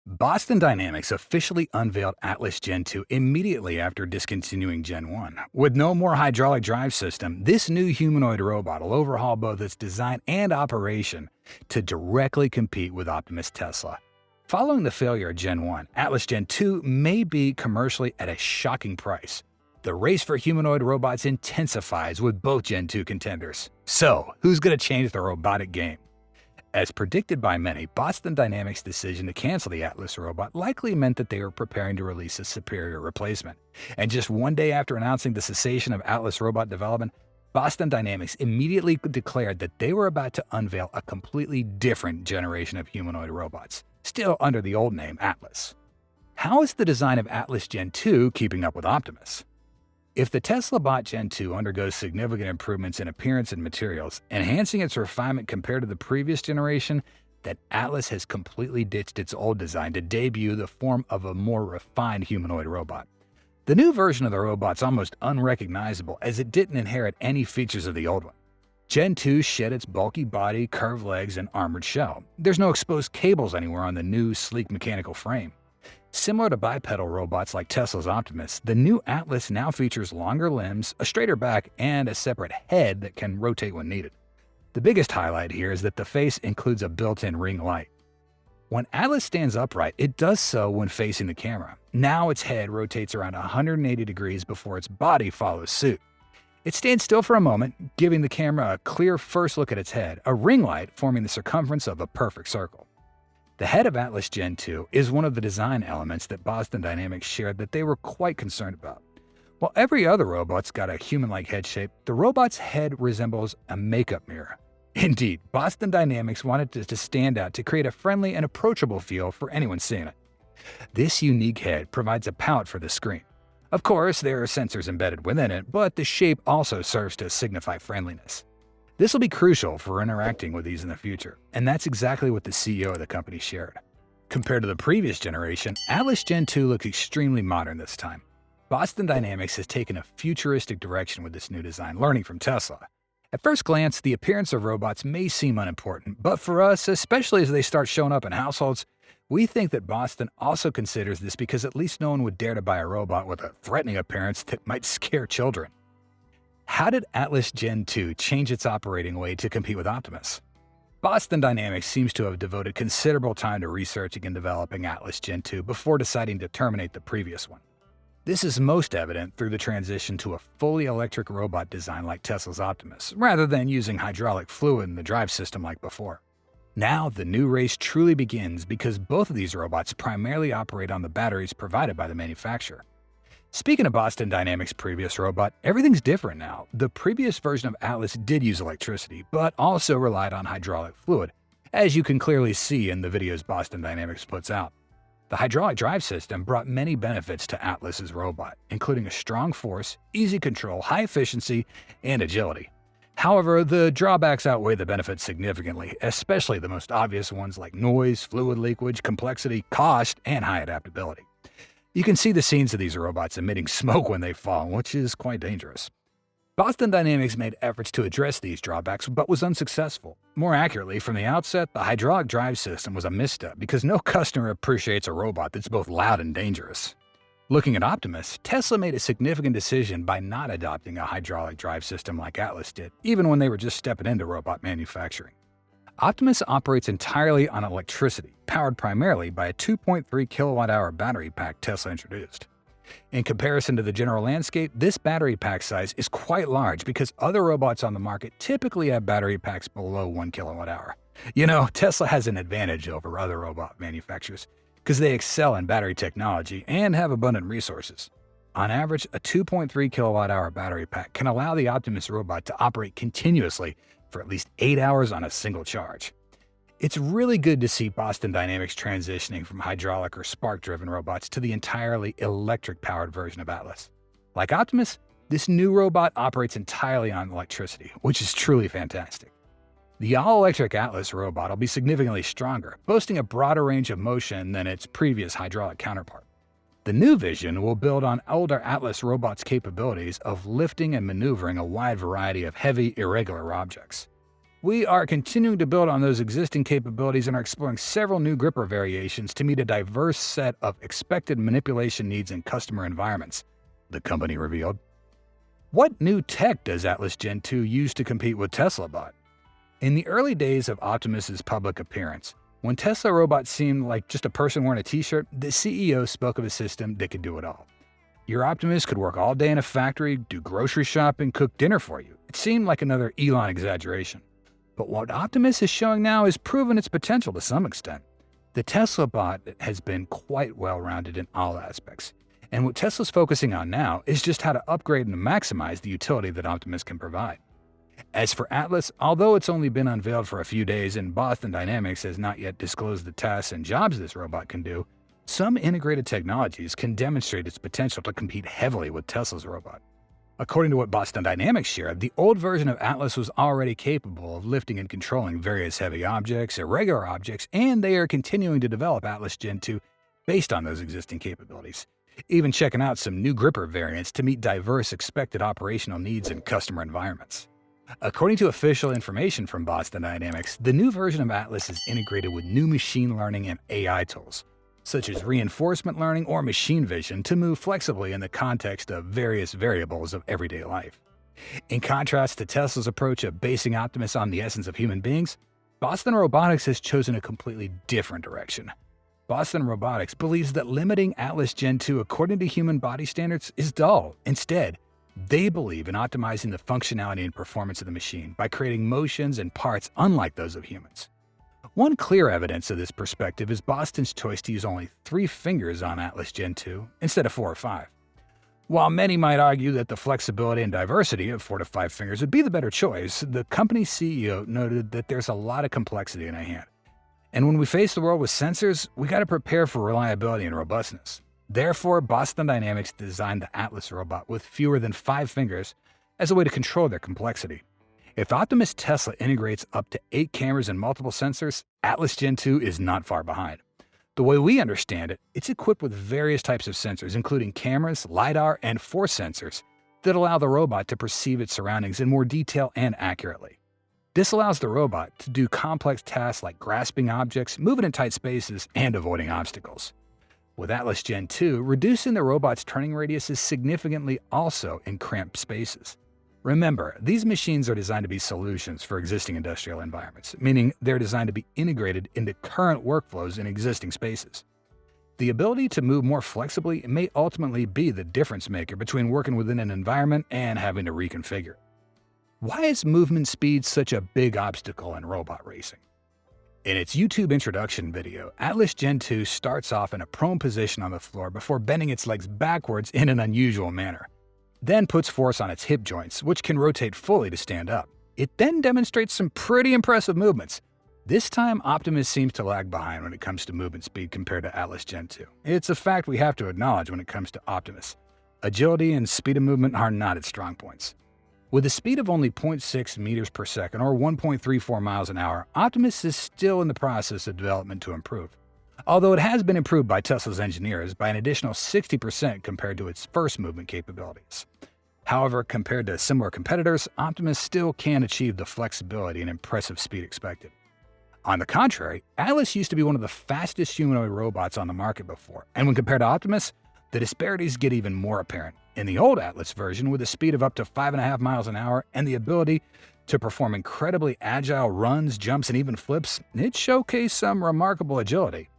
Boston Dynamics officially unveiled Atlas Gen2 immediately after discontinuing Gen 1. With no more hydraulic drive system, this new humanoid robot will overhaul both its design and operation to directly compete with Optimus Tesla. Following the failure of Gen 1, Atlas Gen 2 may be commercially at a shocking price. The race for humanoid robots intensifies with both Gen 2 contenders. So, who's going to change the robotic game? As predicted by many, Boston Dynamics' decision to cancel the Atlas robot likely meant that they were preparing to release a superior replacement. And just one day after announcing the cessation of Atlas robot development, Boston Dynamics immediately declared that they were about to unveil a completely different generation of humanoid robots, still under the old name Atlas. How is the design of Atlas Gen 2 keeping up with Optimus? If the Tesla bot Gen 2 undergoes significant improvements in appearance and materials, enhancing its refinement compared to the previous generation, then Atlas has completely ditched its old design to debut the form of a more refined humanoid robot. The new version of the robot's almost unrecognizable as it didn't inherit any features of the old one. Gen 2 shed its bulky body, curved legs, and armored shell. There's no exposed cables anywhere on the new, sleek mechanical frame. Similar to bipedal robots like Tesla's Optimus, the new Atlas now features longer limbs, a straighter back, and a separate head that can rotate when needed. The biggest highlight here is that the face includes a built-in ring light. When Atlas stands upright, it does so when facing the camera. Now its head rotates around 180 degrees before its body follows suit. It stands still for a moment, giving the camera a clear first look at its head, a ring light forming the circumference of a perfect circle. The head of Atlas Gen 2 is one of the design elements that Boston Dynamics shared that they were quite concerned about. While every other robot's got a human-like head shape, the robot's head resembles a makeup mirror. Indeed, Boston Dynamics wanted it to stand out to create a friendly and approachable feel for anyone seeing it. This unique head provides a palette for the screen. Of course, there are sensors embedded within it, but the shape also serves to signify friendliness. This will be crucial for interacting with these in the future, and that's exactly what the CEO of the company shared. Compared to the previous generation, Atlas Gen 2 looks extremely modern this time. Boston Dynamics has taken a futuristic direction with this new design, learning from Tesla. At first glance, the appearance of robots may seem unimportant, but for us, especially as they start showing up in households, we think that Boston also considers this because at least no one would dare to buy a robot with a threatening appearance that might scare children. How did Atlas Gen 2 change its operating way to compete with Optimus? Boston Dynamics seems to have devoted considerable time to researching and developing Atlas Gen 2 before deciding to terminate the previous one. This is most evident through the transition to a fully electric robot design like Tesla's Optimus, rather than using hydraulic fluid in the drive system like before. Now, the new race truly begins because both of these robots primarily operate on the batteries provided by the manufacturer. Speaking of Boston Dynamics' previous robot, everything's different now. The previous version of Atlas did use electricity, but also relied on hydraulic fluid, as you can clearly see in the videos Boston Dynamics puts out. The hydraulic drive system brought many benefits to Atlas's robot, including a strong force, easy control, high efficiency, and agility. However, the drawbacks outweigh the benefits significantly, especially the most obvious ones like noise, fluid leakage, complexity, cost, and high adaptability. You can see the scenes of these robots emitting smoke when they fall, which is quite dangerous. Boston Dynamics made efforts to address these drawbacks, but was unsuccessful. More accurately, from the outset, the hydraulic drive system was a misstep because no customer appreciates a robot that's both loud and dangerous. Looking at Optimus, Tesla made a significant decision by not adopting a hydraulic drive system like Atlas did, even when they were just stepping into robot manufacturing. Optimus operates entirely on electricity, powered primarily by a 2.3 kilowatt-hour battery pack Tesla introduced. In comparison to the general landscape, this battery pack size is quite large because other robots on the market typically have battery packs below 1 kilowatt-hour. You know, Tesla has an advantage over other robot manufacturers because they excel in battery technology and have abundant resources. On average, a 2.3 kilowatt-hour battery pack can allow the Optimus robot to operate continuously for at least 8 hours on a single charge. It's really good to see Boston Dynamics transitioning from hydraulic or spark-driven robots to the entirely electric-powered version of Atlas. Like Optimus, this new robot operates entirely on electricity, which is truly fantastic. The all-electric Atlas robot will be significantly stronger, boasting a broader range of motion than its previous hydraulic counterpart. The new vision will build on older Atlas robots' capabilities of lifting and maneuvering a wide variety of heavy, irregular objects. We are continuing to build on those existing capabilities and are exploring several new gripper variations to meet a diverse set of expected manipulation needs in customer environments, the company revealed. What new tech does Atlas Gen2 use to compete with Tesla Bot? In the early days of Optimus's public appearance, when Tesla robots seemed like just a person wearing a t-shirt, the CEO spoke of a system that could do it all. Your Optimus could work all day in a factory, do grocery shopping, cook dinner for you. It seemed like another Elon exaggeration. But what Optimus is showing now has proven its potential to some extent. The Tesla Bot has been quite well-rounded in all aspects, and what Tesla's focusing on now is just how to upgrade and maximize the utility that Optimus can provide. As for Atlas, although it's only been unveiled for a few days and Boston Dynamics has not yet disclosed the tasks and jobs this robot can do, some integrated technologies can demonstrate its potential to compete heavily with Tesla's robot. According to what Boston Dynamics shared, the old version of Atlas was already capable of lifting and controlling various heavy objects, irregular objects, and they are continuing to develop Atlas Gen2 based on those existing capabilities, even checking out some new gripper variants to meet diverse expected operational needs in customer environments. According to official information from Boston Dynamics, the new version of Atlas is integrated with new machine learning and AI tools, such as reinforcement learning or machine vision, to move flexibly in the context of various variables of everyday life. In contrast to Tesla's approach of basing Optimus on the essence of human beings, Boston Robotics has chosen a completely different direction. Boston Robotics believes that limiting Atlas Gen2 according to human body standards is dull. Instead, they believe in optimizing the functionality and performance of the machine by creating motions and parts unlike those of humans. One clear evidence of this perspective is Boston's choice to use only 3 fingers on Atlas Gen2 instead of 4 or 5. While many might argue that the flexibility and diversity of 4 to 5 fingers would be the better choice, the company's CEO noted that there's a lot of complexity in a hand. And when we face the world with sensors, we got to prepare for reliability and robustness. Therefore, Boston Dynamics designed the Atlas robot with fewer than 5 fingers as a way to control their complexity. If Optimus Tesla integrates up to 8 cameras and multiple sensors, Atlas Gen2 is not far behind. The way we understand it, it's equipped with various types of sensors, including cameras, LiDAR, and force sensors that allow the robot to perceive its surroundings in more detail and accurately. This allows the robot to do complex tasks like grasping objects, moving in tight spaces, and avoiding obstacles. With Atlas Gen2, reducing the robot's turning radius is significantly also in cramped spaces. Remember, these machines are designed to be solutions for existing industrial environments, meaning they're designed to be integrated into current workflows in existing spaces. The ability to move more flexibly may ultimately be the difference maker between working within an environment and having to reconfigure. Why is movement speed such a big obstacle in robot racing? In its YouTube introduction video, Atlas Gen2 starts off in a prone position on the floor before bending its legs backwards in an unusual manner. Then puts force on its hip joints, which can rotate fully to stand up. It then demonstrates some pretty impressive movements. This time, Optimus seems to lag behind when it comes to movement speed compared to Atlas Gen2. It's a fact we have to acknowledge when it comes to Optimus. Agility and speed of movement are not its strong points. With a speed of only 0.6 meters per second or 1.34 miles an hour, Optimus is still in the process of development to improve. Although it has been improved by Tesla's engineers by an additional 60% compared to its first movement capabilities. However, compared to similar competitors, Optimus still can't achieve the flexibility and impressive speed expected. On the contrary, Atlas used to be one of the fastest humanoid robots on the market before, and when compared to Optimus, the disparities get even more apparent. In the old Atlas version, with a speed of up to 5.5 miles an hour and the ability to perform incredibly agile runs, jumps, and even flips, it showcased some remarkable agility.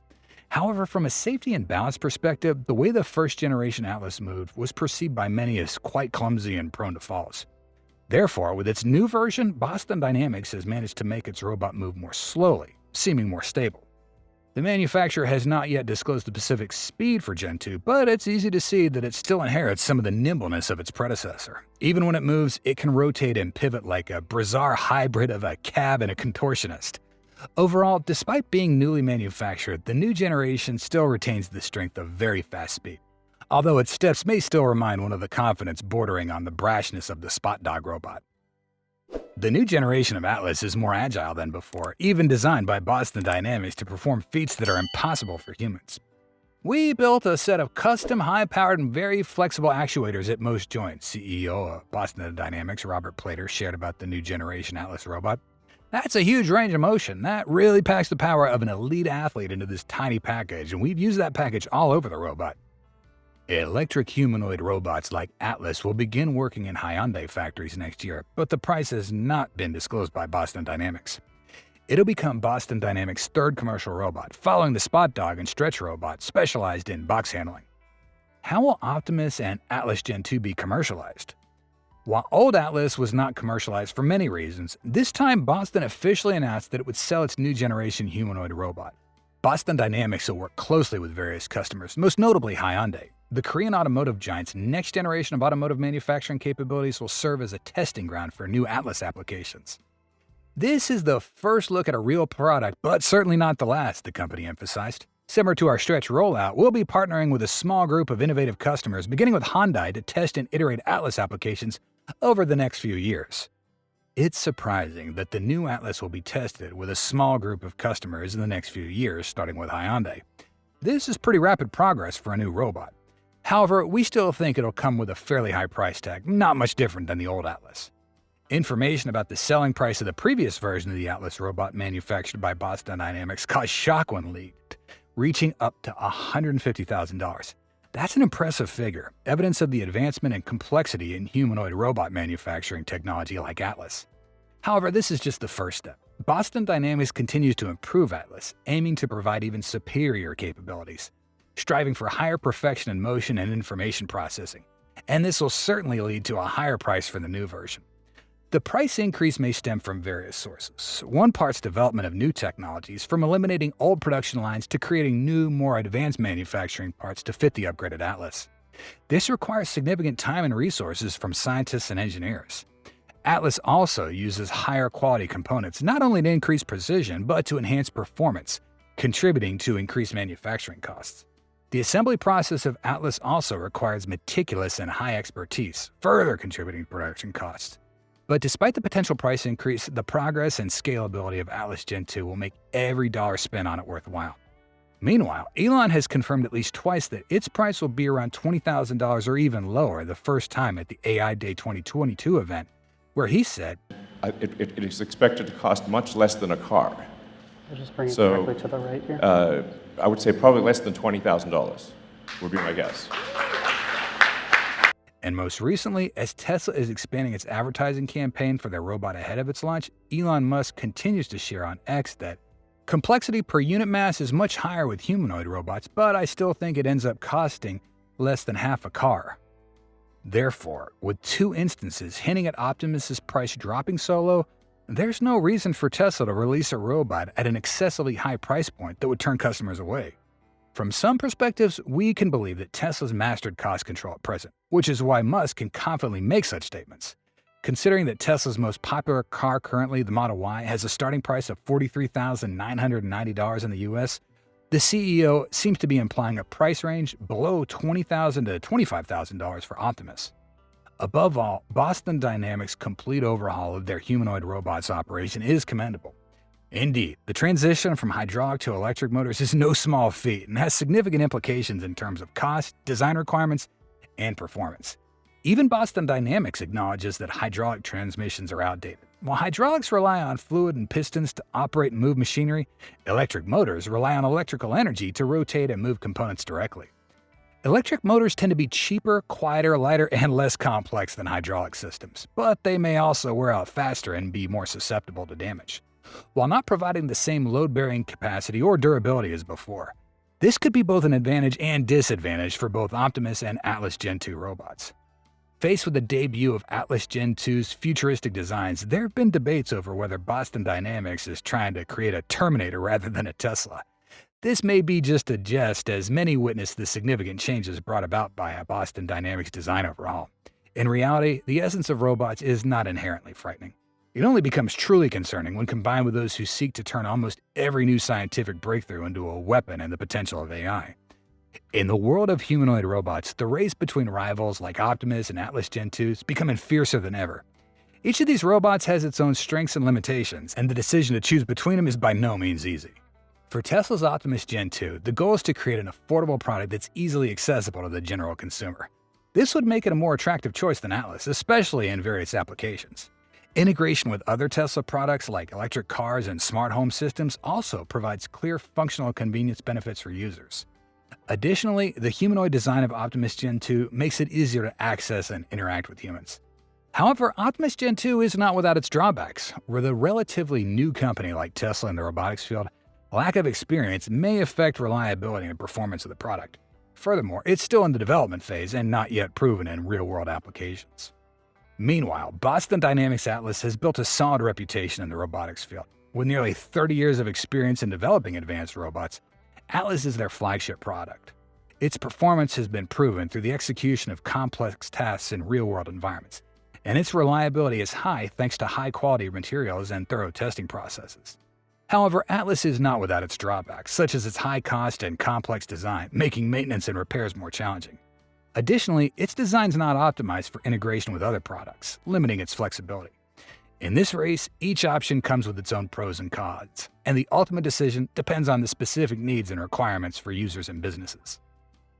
However, from a safety and balance perspective, the way the first-generation Atlas moved was perceived by many as quite clumsy and prone to falls. Therefore, with its new version, Boston Dynamics has managed to make its robot move more slowly, seeming more stable. The manufacturer has not yet disclosed the specific speed for Gen 2, but it's easy to see that it still inherits some of the nimbleness of its predecessor. Even when it moves, it can rotate and pivot like a bizarre hybrid of a cab and a contortionist. Overall, despite being newly manufactured, the new generation still retains the strength of very fast speed, although its steps may still remind one of the confidence bordering on the brashness of the Spot Dog robot. The new generation of Atlas is more agile than before, even designed by Boston Dynamics to perform feats that are impossible for humans. We built a set of custom, high-powered, and very flexible actuators at most joints, CEO of Boston Dynamics Robert Plater shared about the new generation Atlas robot. That's a huge range of motion. That really packs the power of an elite athlete into this tiny package, and we've used that package all over the robot. Electric humanoid robots like Atlas will begin working in Hyundai factories next year, but the price has not been disclosed by Boston Dynamics. It'll become Boston Dynamics' third commercial robot, following the Spot Dog and Stretch robot specialized in box handling. How will Optimus and Atlas Gen2 be commercialized? While old Atlas was not commercialized for many reasons, this time Boston officially announced that it would sell its new generation humanoid robot. Boston Dynamics will work closely with various customers, most notably Hyundai. The Korean automotive giant's next generation of automotive manufacturing capabilities will serve as a testing ground for new Atlas applications. This is the first look at a real product, but certainly not the last, the company emphasized. Similar to our Stretch rollout, we'll be partnering with a small group of innovative customers, beginning with Hyundai, to test and iterate Atlas applications over the next few years. It's surprising that the new Atlas will be tested with a small group of customers in the next few years, starting with Hyundai. This is pretty rapid progress for a new robot. However, we still think it'll come with a fairly high price tag, not much different than the old Atlas. Information about the selling price of the previous version of the Atlas robot manufactured by Boston Dynamics caused shock when leaked, reaching up to $150,000. That's an impressive figure, evidence of the advancement and complexity in humanoid robot manufacturing technology like Atlas. However, this is just the first step. Boston Dynamics continues to improve Atlas, aiming to provide even superior capabilities, striving for higher perfection in motion and information processing. And this will certainly lead to a higher price for the new version. The price increase may stem from various sources. One part's development of new technologies, from eliminating old production lines to creating new, more advanced manufacturing parts to fit the upgraded Atlas. This requires significant time and resources from scientists and engineers. Atlas also uses higher quality components, not only to increase precision, but to enhance performance, contributing to increased manufacturing costs. The assembly process of Atlas also requires meticulous and high expertise, further contributing to production costs. But despite the potential price increase, the progress and scalability of Atlas Gen2 will make every dollar spent on it worthwhile. Meanwhile, Elon has confirmed at least twice that its price will be around $20,000 or even lower the first time at the AI Day 2022 event, where he said, It is expected to cost much less than a car. I'll just bring it directly to the right here. I would say probably less than $20,000 would be my guess. And most recently, as Tesla is expanding its advertising campaign for their robot ahead of its launch, Elon Musk continues to share on X that complexity per unit mass is much higher with humanoid robots, but I still think it ends up costing less than half a car. Therefore, with two instances hinting at Optimus's price dropping so low, there's no reason for Tesla to release a robot at an excessively high price point that would turn customers away. From some perspectives, we can believe that Tesla's mastered cost control at present, which is why Musk can confidently make such statements. Considering that Tesla's most popular car currently, the Model Y, has a starting price of $43,990 in the US, the CEO seems to be implying a price range below $20,000 to $25,000 for Optimus. Above all, Boston Dynamics' complete overhaul of their humanoid robots operation is commendable. Indeed, the transition from hydraulic to electric motors is no small feat and has significant implications in terms of cost, design requirements, and performance. Even Boston Dynamics acknowledges that hydraulic transmissions are outdated. While hydraulics rely on fluid and pistons to operate and move machinery, electric motors rely on electrical energy to rotate and move components directly. Electric motors tend to be cheaper, quieter, lighter, and less complex than hydraulic systems, but they may also wear out faster and be more susceptible to damage, while not providing the same load-bearing capacity or durability as before. This could be both an advantage and disadvantage for both Optimus and Atlas Gen2 robots. Faced with the debut of Atlas Gen2's futuristic designs, there have been debates over whether Boston Dynamics is trying to create a Terminator rather than a Tesla. This may be just a jest, as many witness the significant changes brought about by a Boston Dynamics design overhaul. In reality, the essence of robots is not inherently frightening. It only becomes truly concerning when combined with those who seek to turn almost every new scientific breakthrough into a weapon and the potential of AI. In the world of humanoid robots, the race between rivals like Optimus and Atlas Gen2 is becoming fiercer than ever. Each of these robots has its own strengths and limitations, and the decision to choose between them is by no means easy. For Tesla's Optimus Gen2, the goal is to create an affordable product that's easily accessible to the general consumer. This would make it a more attractive choice than Atlas, especially in various applications. Integration with other Tesla products like electric cars and smart home systems also provides clear functional convenience benefits for users. Additionally, the humanoid design of Optimus Gen2 makes it easier to access and interact with humans. However, Optimus Gen2 is not without its drawbacks. With a relatively new company like Tesla in the robotics field, lack of experience may affect reliability and performance of the product. Furthermore, it's still in the development phase and not yet proven in real-world applications. Meanwhile, Boston Dynamics Atlas has built a solid reputation in the robotics field. With nearly 30 years of experience in developing advanced robots, Atlas is their flagship product. Its performance has been proven through the execution of complex tasks in real-world environments, and its reliability is high thanks to high-quality materials and thorough testing processes. However, Atlas is not without its drawbacks, such as its high cost and complex design, making maintenance and repairs more challenging. Additionally, its design is not optimized for integration with other products, limiting its flexibility. In this race, each option comes with its own pros and cons, and the ultimate decision depends on the specific needs and requirements for users and businesses.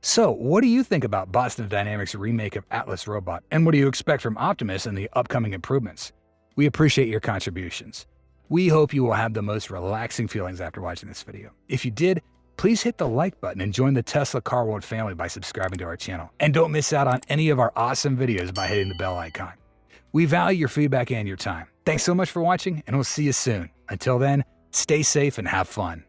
So, what do you think about Boston Dynamics' remake of Atlas Robot, and what do you expect from Optimus in the upcoming improvements? We appreciate your contributions. We hope you will have the most relaxing feelings after watching this video. If you did, please hit the like button and join the Tesla Car World family by subscribing to our channel. And don't miss out on any of our awesome videos by hitting the bell icon. We value your feedback and your time. Thanks so much for watching, and we'll see you soon. Until then, stay safe and have fun.